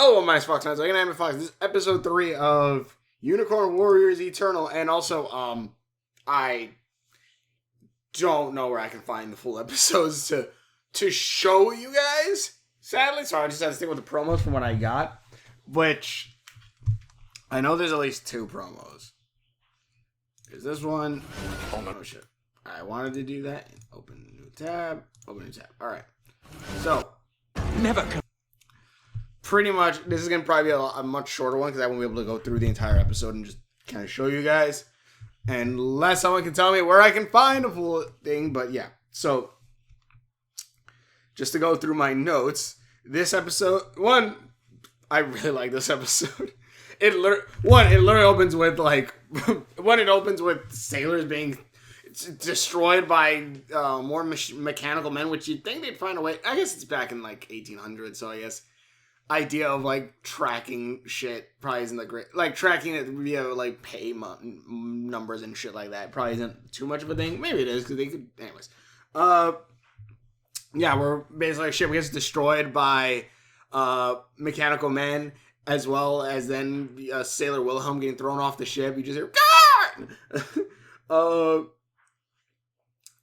Oh, my Fox Nights. I'm Fox. This is episode 3 of Unicorn Warriors Eternal, and also, I don't know where I can find the full episodes to show you guys. Sadly, so I just had to stick with the promos from what I got, which I know there's at least 2 promos. There's this one. Oh shit! I wanted to do that. Open new tab. Open new tab. All right. So never. Pretty much, this is going to probably be a much shorter one because I won't be able to go through the entire episode and just kind of show you guys. Unless someone can tell me where I can find a full thing. But yeah, so just to go through my notes, this episode, I really like this episode. It literally opens with it opens with sailors being destroyed by more mechanical men, which you'd think they'd find a way. I guess it's back in 1800, so I guess idea of tracking shit probably isn't that great. Tracking it via pay numbers and shit like that probably isn't too much of a thing. Maybe it is because they could. Anyways, yeah, we're basically ship gets destroyed by mechanical men, as well as then Sailor Wilhelm getting thrown off the ship. You just hear God!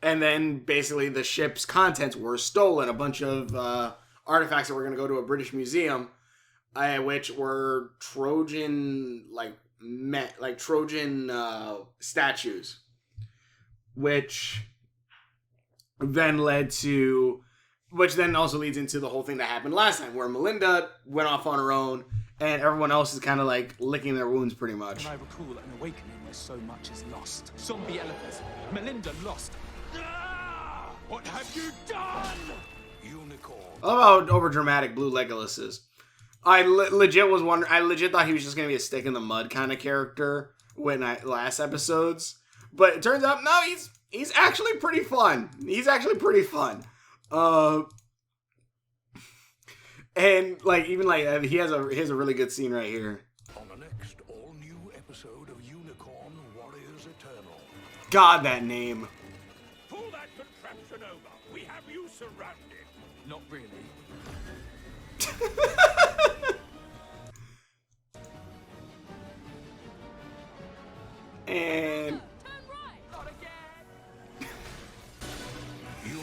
And then basically the ship's contents were stolen. A bunch of artifacts that were going to go to a British museum, which were Trojan Trojan statues, which then also leads into the whole thing that happened last time, where Melinda went off on her own, and everyone else is kind of licking their wounds, pretty much. And I recall an awakening where so much is lost. Zombie elephants. Melinda lost. Ah! What have you done? Unicorn. I love how overdramatic Blue Legolas is. I legit was wondering. I legit thought he was just gonna be a stick in the mud kind of character last episodes, but it turns out no, he's actually pretty fun. He's actually pretty fun. And he has a really good scene right here. On the next all-new episode of Unicorn Warriors Eternal. God, that name. Pull that contraption over. We have you surrounded. Not really. And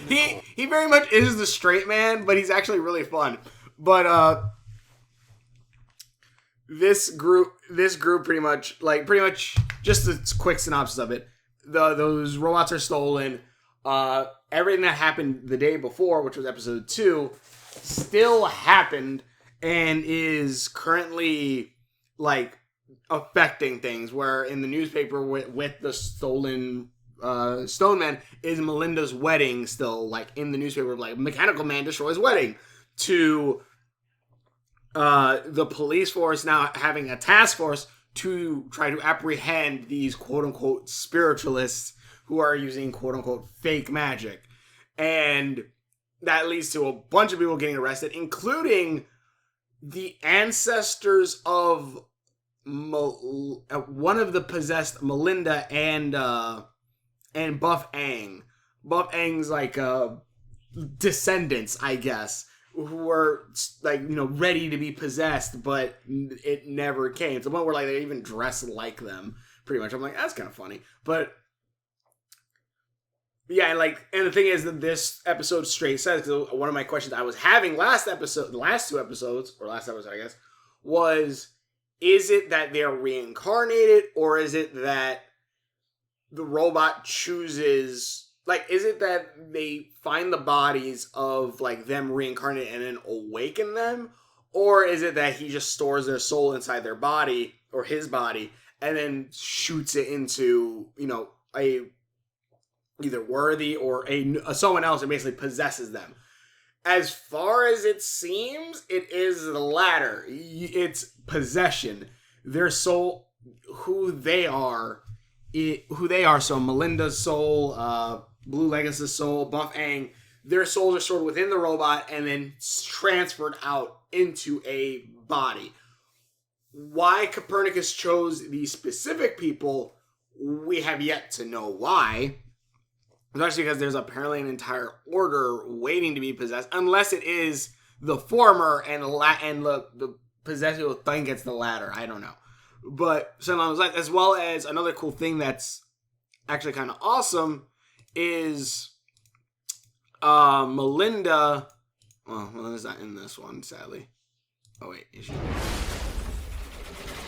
he very much is the straight man, but he's actually really fun. But this group pretty much just a quick synopsis of it. Those robots are stolen. Everything that happened the day before, which was episode 2, still happened and is currently affecting things. Where in the newspaper with the stolen stone man is Melinda's wedding still in the newspaper, mechanical man destroys wedding, to the police force now having a task force to try to apprehend these quote-unquote spiritualists who are using quote-unquote fake magic. And that leads to a bunch of people getting arrested, including the ancestors of one of the possessed Melinda and Buff Ang. Buff Ang's descendants, I guess, who were ready to be possessed, but it never came. It's the point where they even dress like them, pretty much. I'm that's kind of funny, but yeah, and the thing is that this episode straight says, because one of my questions I was having the last 2 episodes, I guess, was, is it that they're reincarnated, or is it that the robot chooses, is it that they find the bodies of, them reincarnated and then awaken them? Or is it that he just stores their soul inside their body, or his body, and then shoots it into, a either worthy or someone else and basically possesses them? As far as it seems, it is the latter. It's possession. Their soul, who they are. So Melinda's soul, Blue Legolas' soul, Buff Ang, their souls are stored within the robot and then transferred out into a body. Why Copernicus chose these specific people, we have yet to know why. Especially because there's apparently an entire order waiting to be possessed, unless it is the former and the possessed people think it's the latter. I don't know. But sometimes, like, as well as another cool thing that's actually kind of awesome is Melinda. Well, Melinda's not in this one, sadly. Oh wait, is she?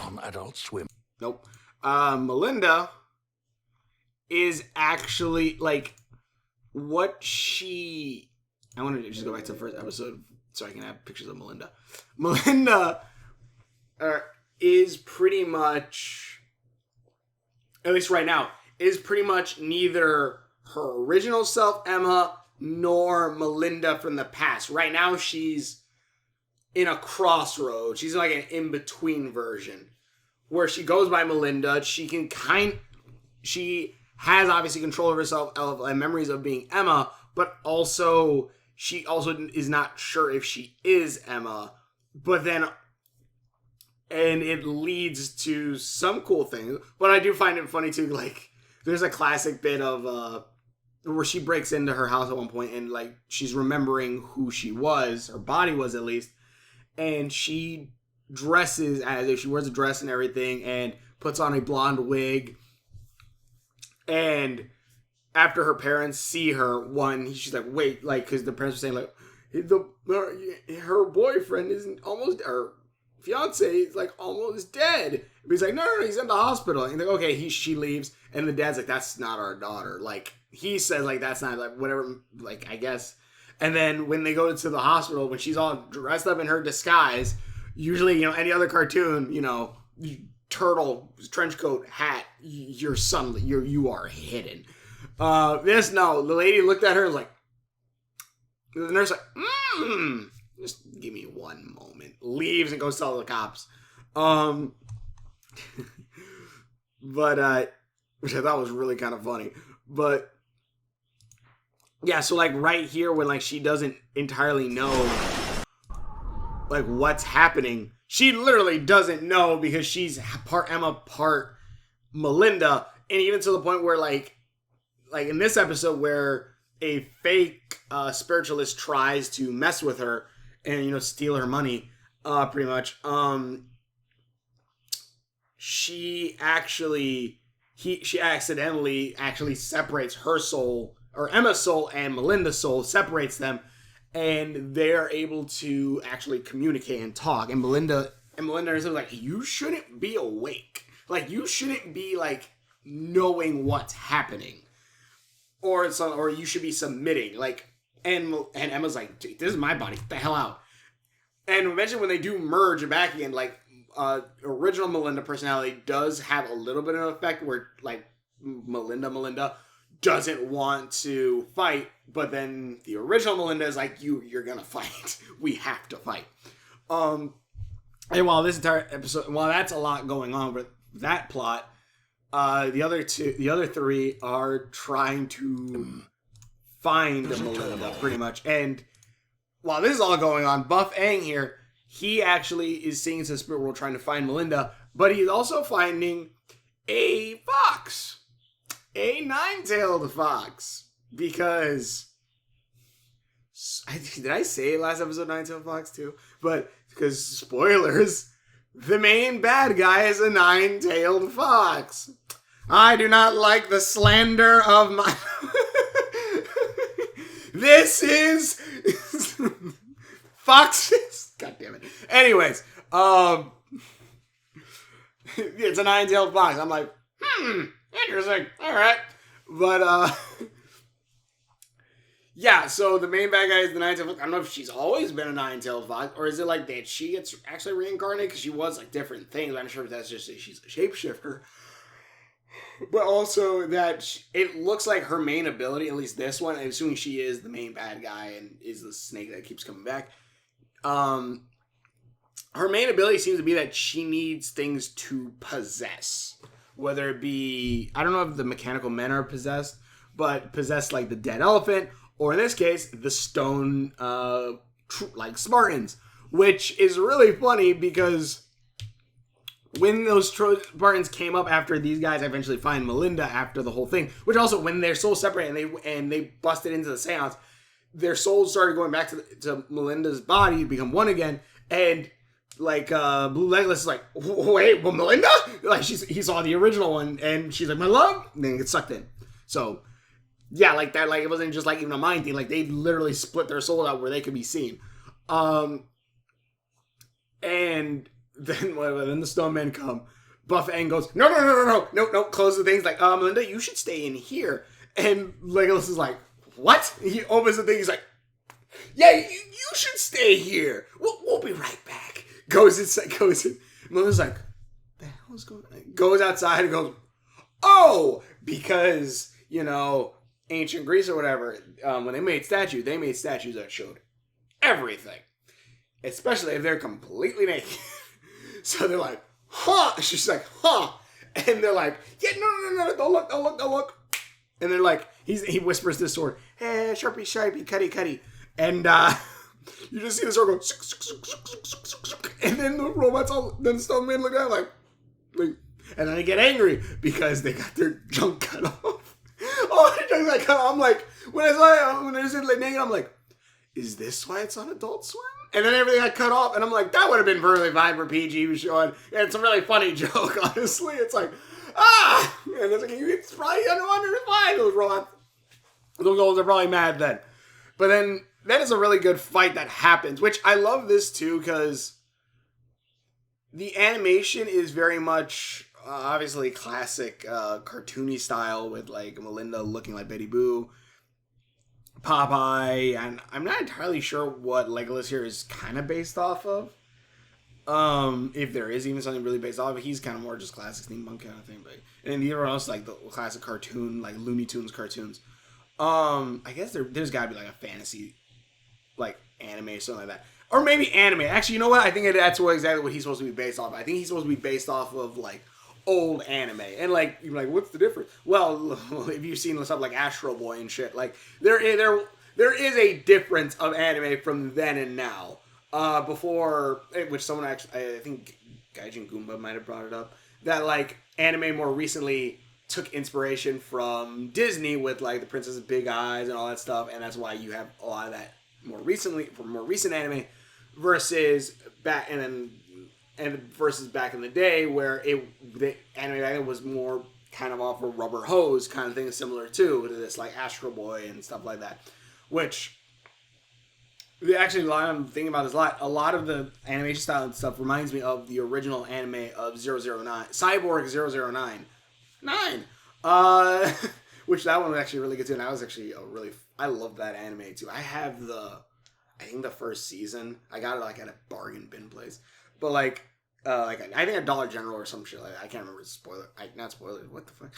On Adult Swim. Nope. Melinda is actually like what she. I want to just go back to the first episode so I can have pictures of Melinda. Melinda is pretty much, at least right now, is pretty much neither her original self, Emma, nor Melinda from the past. Right now, she's in a crossroad. She's like an in-between version where she goes by Melinda. She has obviously control of herself, of memories of being Emma, but also she also is not sure if she is Emma. But then, and it leads to some cool things. But I do find it funny too. Like, there's a classic bit of where she breaks into her house at one point, and like she's remembering who she was, her body was at least, and she dresses as if she wears a dress and everything, and puts on a blonde wig. And after her parents see her, she's like, wait, like, because the parents are saying like, her boyfriend isn't almost, her fiance is like almost dead. But he's like, no, he's in the hospital. And they're like, okay, she leaves, and the dad's like, that's not our daughter. Like, he says like, that's not, like, whatever, like, I guess. And then when they go to the hospital, when she's all dressed up in her disguise, usually, you know, any other cartoon, you know, turtle, trench coat, hat, your son, you are hidden. The lady looked at her and was like, the nurse like, just give me one moment. Leaves and goes tell the cops. But, which I thought was really kind of funny. But, yeah, so, like, right here when, like, she doesn't entirely know, like, what's happening, she literally doesn't know because she's part Emma, part Melinda. And even to the point where, like in this episode where a fake spiritualist tries to mess with her and, you know, steal her money, pretty much, she accidentally actually separates her soul, or Emma's soul and Melinda's soul, separates them, and they're able to actually communicate and talk. And Melinda is like, you shouldn't be awake. Like, you shouldn't be, like, knowing what's happening. Or you should be submitting. Like, and Emma's like, this is my body. Get the hell out. And eventually when they do merge back again, like, original Melinda personality does have a little bit of an effect where, like, Melinda doesn't want to fight, but then the original Melinda is like, you're gonna fight. We have to fight. And while this entire episode, while that's a lot going on with that plot, the other three are trying to find Melinda, pretty much. And while this is all going on, Buff Aang here, he actually is seeing into the spirit world trying to find Melinda, but he's also finding a fox. A nine-tailed fox. Because, did I say last episode nine-tailed fox too? But, because, spoilers, the main bad guy is a nine-tailed fox. I do not like the slander of my... This is... Foxes. God damn it. Anyways, it's a nine-tailed fox. I'm like, interesting. All right. But, yeah, so the main bad guy is the nine-tailed fox. I don't know if she's always been a nine-tailed fox, or is it like that she gets actually reincarnated because she was like different things. I'm not sure if that's just she's a shapeshifter. But also that it looks like her main ability, at least this one, I'm assuming she is the main bad guy and is the snake that keeps coming back. Her main ability seems to be that she needs things to possess. Whether it be, I don't know if the mechanical men are possessed, but possess like the dead elephant, or in this case, the stone, like Spartans. Which is really funny because when those Spartans came up after these guys eventually find Melinda after the whole thing, which also when their souls separated and they busted into the seance, their souls started going back to Melinda's body to become one again, and Blue Legolas is like, wait, well, Melinda? Like, he saw the original one, and she's like, my love? And then he gets sucked in. So, yeah, like that, like, it wasn't just like even a mind thing. Like, they literally split their soul out where they could be seen. And then when the Stone Men come, Buff Aang goes, no, close the things. Like, Melinda, you should stay in here. And Legolas is like, what? He opens the thing, he's like, yeah, you should stay here. We'll be right back. Goes in. Melinda's like, the hell is going on? Goes outside and goes, oh, because, ancient Greece or whatever, when they made statues that showed everything. Especially if they're completely naked. So they're like, huh. She's like, huh. And they're like, yeah, no, don't look. And they're like, he whispers this sword, hey, sharpie, cutty. And you just see the sword go, and then the robots then the Stone Men look at it like, and then they get angry because they got their junk cut off. Oh, their junk got cut off. I'm like, when I said like naked, I'm like, is this why it's on Adult Swim? And then everything got cut off, and I'm like, that would have been really fine for PG showing. And it's a really funny joke, honestly. It's like, and it's like, it's probably under fine. Those robots, those goals are probably mad then. But then that is a really good fight that happens, which I love this too, because the animation is very much obviously classic cartoony style with like Melinda looking like Betty Boo, Popeye, and I'm not entirely sure what Legolas here is kind of based off of. If there is even something really based off of, he's kind of more just classic steampunk kind of thing. But and then the other else like the classic cartoon, like Looney Tunes cartoons. I guess there's got to be like a fantasy, like anime or something like that, or maybe anime. Actually, you know what? I think that's exactly what he's supposed to be based off of. I think he's supposed to be based off of like old anime, and like you're like, what's the difference? Well, if you've seen stuff like Astro Boy and shit, like there is a difference of anime from then and now. Before, which someone actually, I think Gaijin Goomba might have brought it up, that like anime more recently took inspiration from Disney with like the Princess of Big Eyes and all that stuff, and that's why you have a lot of that more recent anime versus back versus back in the day where the anime was more kind of off a rubber hose kind of thing, similar to this like Astro Boy and stuff like that, which actually I'm thinking about this a lot of the animation style and stuff reminds me of the original anime of 009 Cyborg 009 which that one was actually really good too, and that was actually I love that anime too. I have I think the first season, I got it like at a bargain bin place, but like I think a Dollar General or some shit like that. I can't remember. Not spoiler. What the fuck?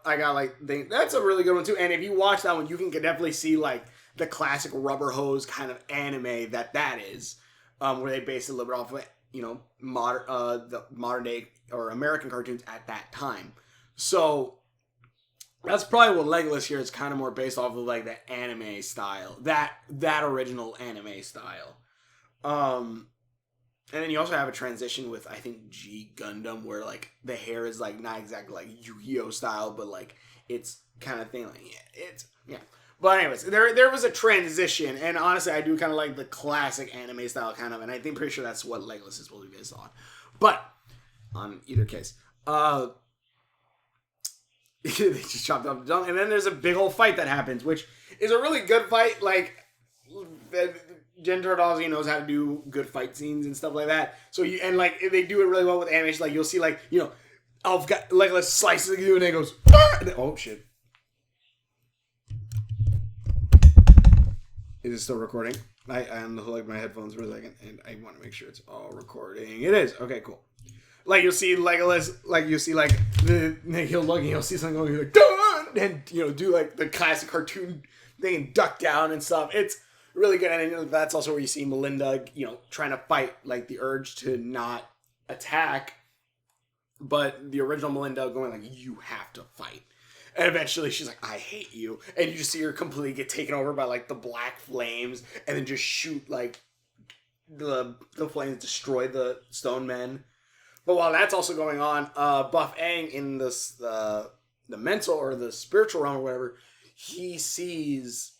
I got that's a really good one too. And if you watch that one, you can definitely see like the classic rubber hose kind of anime that is, where they base it a little bit off of the modern day or American cartoons at that time. So that's probably what Legolas here is kind of more based off of, like the anime style, that original anime style. And then you also have a transition with, I think, G Gundam, where like the hair is like not exactly like Yu-Gi-Oh style, but like it's kind of thing. Like yeah. But anyways, there was a transition, and honestly, I do kind of like the classic anime style kind of, and I think pretty sure that's what Legolas is supposed to be based on. But on either case, they just chopped off the dunk, and then there's a big old fight that happens, which is a really good fight. Like Jen Tartakovsky knows how to do good fight scenes and stuff like that. So they do it really well with animation. Like you'll see Legolas slices it and then it goes, and then, oh shit. Is it still recording? I unplugged my headphones for a second, and I want to make sure it's all recording. It is. Okay, cool. Like, you'll see Legolas, like, you'll see, like, he'll look and he'll see something going, like, Dun! And, do, like, the classic cartoon thing and duck down and stuff. It's really good. And that's also where you see Melinda, trying to fight, like, the urge to not attack. But the original Melinda going, like, you have to fight. And eventually she's like, I hate you. And you just see her completely get taken over by, like, the black flames. And then just shoot, like, the flames destroy the Stone Men. But while that's also going on, Buff Aang in the mental or the spiritual realm or whatever, he sees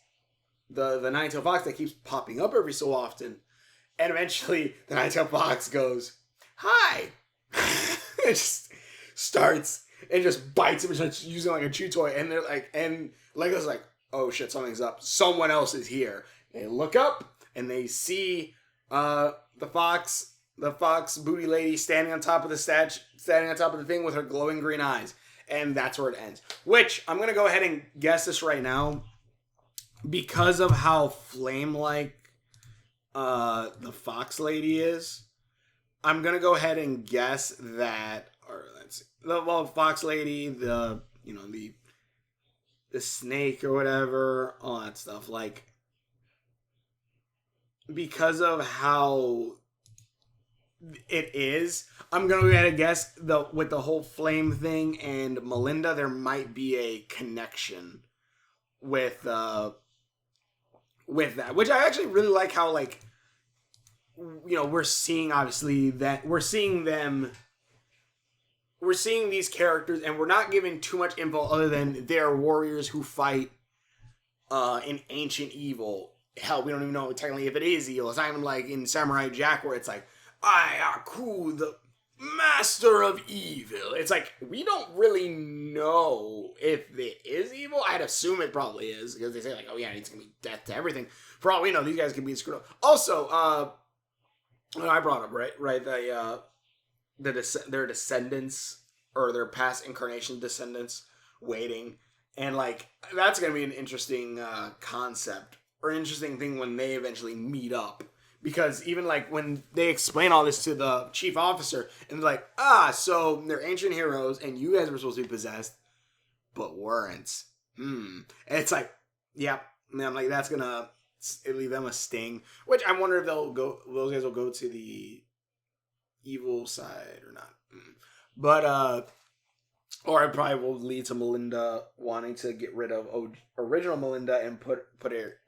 the nine-tailed fox that keeps popping up every so often. And eventually, the Nine-Tailed Fox goes, "Hi!" It just starts and just bites him and starts using like a chew toy. And they're like, and Lego's like, "Oh shit, something's up. Someone else is here." They look up and they see the fox booty lady standing on top of the thing with her glowing green eyes. And that's where it ends. Which, I'm going to go ahead and guess this right now. Because of how flame-like the fox lady is, I'm going to go ahead and guess that, or let's see, the fox lady, the snake or whatever, all that stuff, like, because of how it is, I'm gonna go ahead and guess with the whole flame thing and Melinda, there might be a connection with that, which I actually really like. How, like, we're seeing, obviously, that we're seeing these characters, and we're not given too much info other than they're warriors who fight an ancient evil. Hell, we don't even know technically if it is evil. It's not even like in Samurai Jack where it's like, "I, Aku, the master of evil." It's like, we don't really know if it is evil. I'd assume it probably is, because they say like, "Oh yeah, it's gonna be death to everything." For all we know, these guys can be screwed up. Also, I brought up right their descendants, or their past incarnation descendants waiting, and like that's gonna be an interesting concept, or an interesting thing when they eventually meet up. Because even like when they explain all this to the chief officer, and they're like, so they're ancient heroes, and you guys were supposed to be possessed, but weren't. And it's like, yep. And I'm like, that's gonna leave them a sting. Which I wonder if those guys will go to the evil side or not. But or it probably will lead to Melinda wanting to get rid of original Melinda and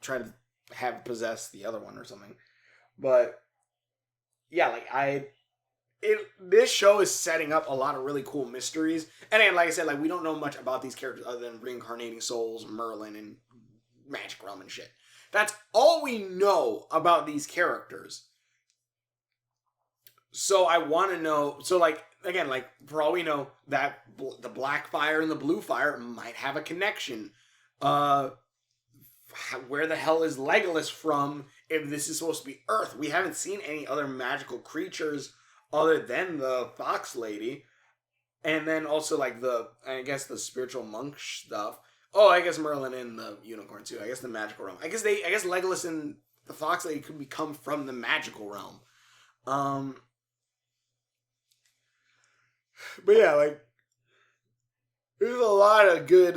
try to have possess the other one or something. But yeah, like this show is setting up a lot of really cool mysteries. And again, like I said, like we don't know much about these characters other than reincarnating souls, Merlin, and Magic Realm and shit. That's all we know about these characters. So I want to know. So like again, like for all we know, that the black fire and the blue fire might have a connection. Where the hell is Legolas from if this is supposed to be Earth? We haven't seen any other magical creatures other than the fox lady. And then also like the spiritual monk stuff. Oh, I guess Merlin and the unicorn too. I guess the magical realm. I guess Legolas and the fox lady could become from the magical realm. But yeah, like there's a lot of good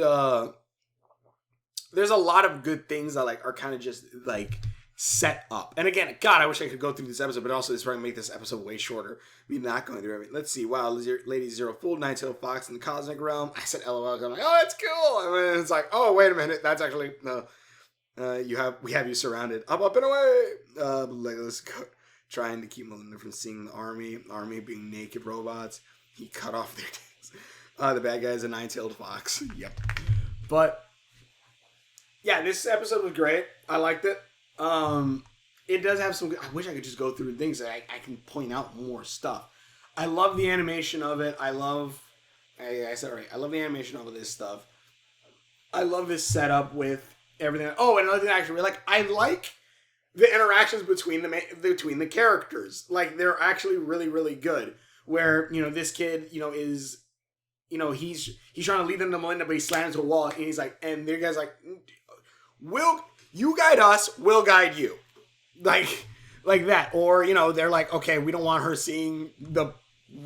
there's a lot of good things that like are kind of just like set up. And again, God, I wish I could go through this episode, but also it's probably make this episode way shorter. Me not going through everything. Let's see. Wow, Lady Zero Fool, Nine-Tailed Fox in the Cosmic Realm. I said LOL. I'm like, oh, that's cool. And then it's like, oh, wait a minute. That's actually no. We have you surrounded. Up and away. Legolas trying to keep Melinda from seeing the army. Army being naked robots. He cut off their tails. The bad guy is a Nine-Tailed Fox. Yep. But yeah, this episode was great. I liked it. It does have some. I wish I could just go through things that I can point out more stuff. I love the animation of it. I said it right. I love the animation of this stuff. I love this setup with everything. Oh, and another thing I actually really like. I like the interactions between the characters. Like they're actually really, really good. Where this kid is he's trying to lead them to Melinda, but he slams into a wall, and he's like, and the guy's like, you guide us, we'll guide you. Like that. Or, they're like, okay, we don't want her seeing the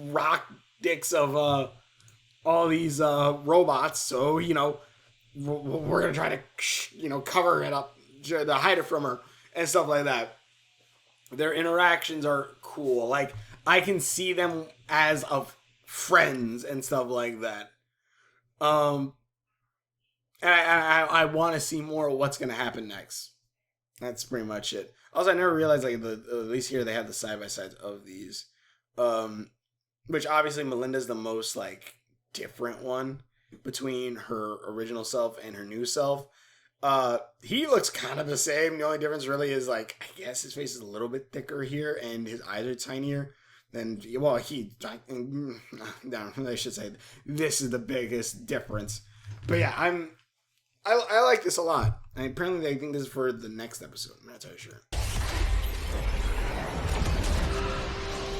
rock dicks of all these robots, so, we're going to try to, cover it up, to hide it from her, and stuff like that. Their interactions are cool. Like, I can see them as of friends and stuff like that. And I want to see more of what's going to happen next. That's pretty much it. Also, I never realized, like, at least here they have the side-by-sides of these. Which, obviously, Melinda's the most, like, different one between her original self and her new self. He looks kind of the same. The only difference really is like I guess his face is a little bit thicker here and his eyes are tinier. Then well, no, I should say this is the biggest difference. But yeah, I like this a lot. And apparently, I think this is for the next episode. I'm not totally sure.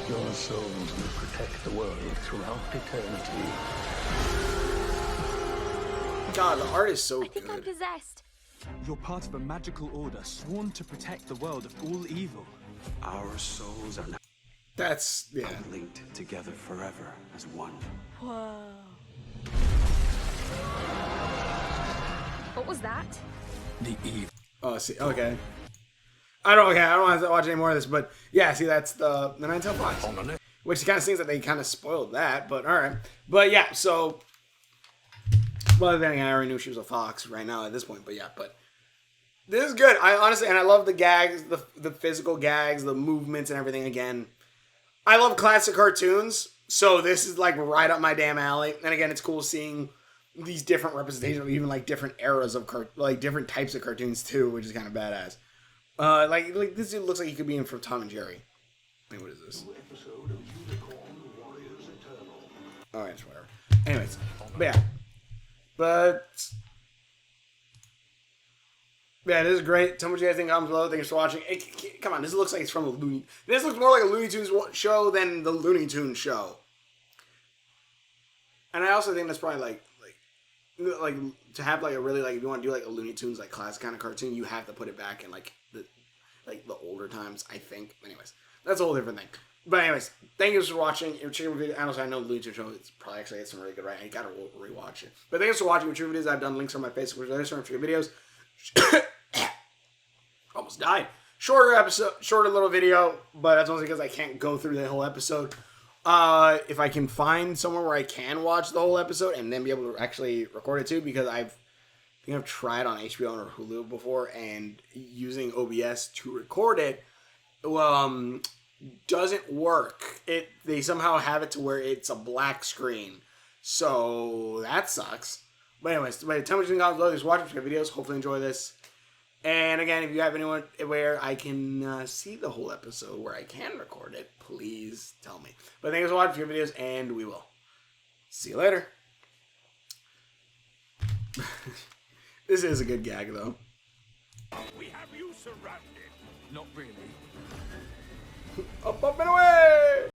Your souls will protect the world throughout eternity. God, the art is so I think I'm good. possessed. You're part of a magical order sworn to protect the world of all evil. Our souls are now That's yeah. linked together forever as one. Whoa. What was that? The evil. Oh, see, okay. I don't want to watch any more of this, but yeah, see, that's the Nine-Tailed Fox. On the next Which kind of seems that they kind of spoiled that, but all right. But yeah, so well, then again, I already knew she was a fox right now at this point. But yeah, but this is good. I honestly, and I love the gags, the physical gags, the movements, and everything. Again, I love classic cartoons, so this is like right up my damn alley. And again, it's cool seeing these different representations of even like different eras of like different types of cartoons too, which is kind of badass. Like this dude looks like he could be in from Tom and Jerry. Wait, what is this? episode of Unicorn Warriors Eternal. Oh, it's whatever. Anyways, but yeah. Yeah, this is great. Tell me what you guys think. Comments below. Thanks for watching. Come on, this looks like it's from a Looney. This looks more like a Looney Tunes show than the Looney Tunes show. And I also think that's probably like to have like a really like if you want to do like a Looney Tunes like classic kind of cartoon, you have to put it back in like the older times. I think. Anyways, that's a whole different thing. But anyways, thank you for watching. If you're checking my video, honestly, I know the Looney Tunes show. It's probably actually has some really good writing. You gotta rewatch it. But thanks for watching. Which videos I've done links on my Facebook, which are for your videos. Almost died. Shorter episode, shorter little video, but that's only because I can't go through the whole episode. If I can find somewhere where I can watch the whole episode and then be able to actually record it too, because I think I've tried on HBO or Hulu before, and using OBS to record it, doesn't work. They somehow have it to where it's a black screen, so that sucks. But anyways, tell me what you think below. Just watch my videos. Hopefully enjoy this. And again, if you have anyone where I can see the whole episode, where I can record it, please tell me. But thanks for watching your videos, and we will see you later. This is a good gag, though. We have you surrounded. Not really. Up and away!